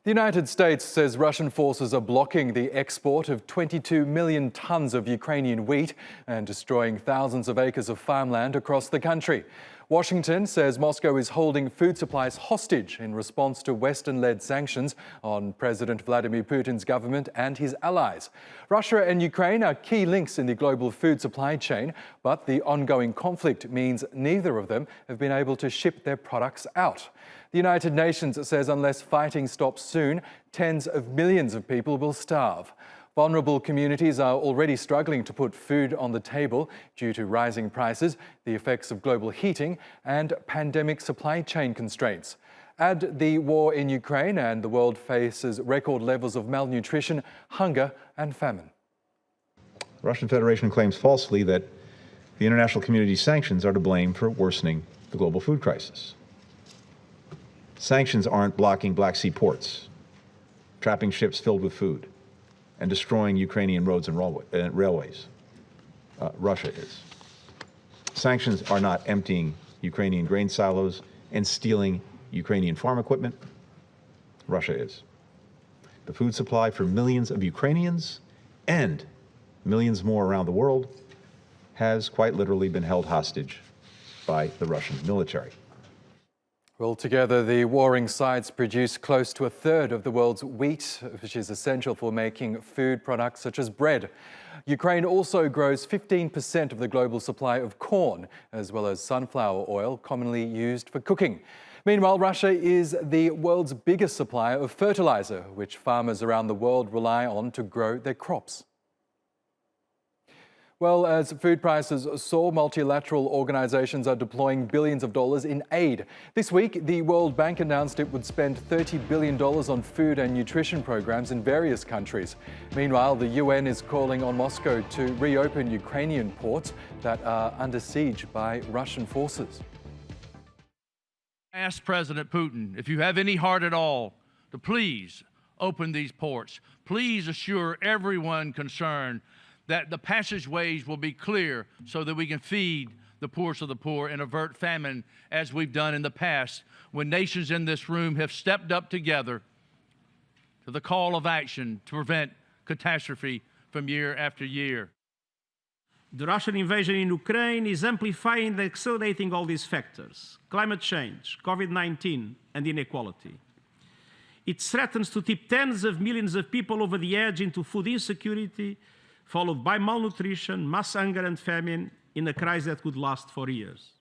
The United States says Russian forces are blocking the export of 22 million tons of Ukrainian wheat and destroying thousands of acres of farmland across the country. Washington says Moscow is holding food supplies hostage in response to Western-led sanctions on President Vladimir Putin's government and his allies. Russia and Ukraine are key links in the global food supply chain, but the ongoing conflict means neither of them have been able to ship their products out. The United Nations says unless fighting stops soon, tens of millions of people will starve. Vulnerable communities are already struggling to put food on the table due to rising prices, the effects of global heating and pandemic supply chain constraints. Add the war in Ukraine and the world faces record levels of malnutrition, hunger and famine. The Russian Federation claims falsely that the international community's sanctions are to blame for worsening the global food crisis. Sanctions aren't blocking Black Sea ports, trapping ships filled with food, and destroying Ukrainian roads and railways. Russia is. Sanctions are not emptying Ukrainian grain silos and stealing Ukrainian farm equipment. Russia is. The food supply for millions of Ukrainians and millions more around the world has quite literally been held hostage by the Russian military. Well, together, the warring sides produce close to a third of the world's wheat, which is essential for making food products such as bread. Ukraine also grows 15% of the global supply of corn, as well as sunflower oil, commonly used for cooking. Meanwhile, Russia is the world's biggest supplier of fertilizer, which farmers around the world rely on to grow their crops. Well, as food prices soar, multilateral organisations are deploying billions of dollars in aid. This week, the World Bank announced it would spend $30 billion on food and nutrition programs in various countries. Meanwhile, the UN is calling on Moscow to reopen Ukrainian ports that are under siege by Russian forces. Ask President Putin, if you have any heart at all, to please open these ports. Please assure everyone concerned that the passageways will be clear so that we can feed the poorest of the poor and avert famine as we've done in the past when nations in this room have stepped up together to the call of action to prevent catastrophe from year after year. The Russian invasion in Ukraine is amplifying and accelerating all these factors: climate change, COVID-19 and inequality. It threatens to tip tens of millions of people over the edge into food insecurity, followed by malnutrition, mass hunger and famine in a crisis that could last for years.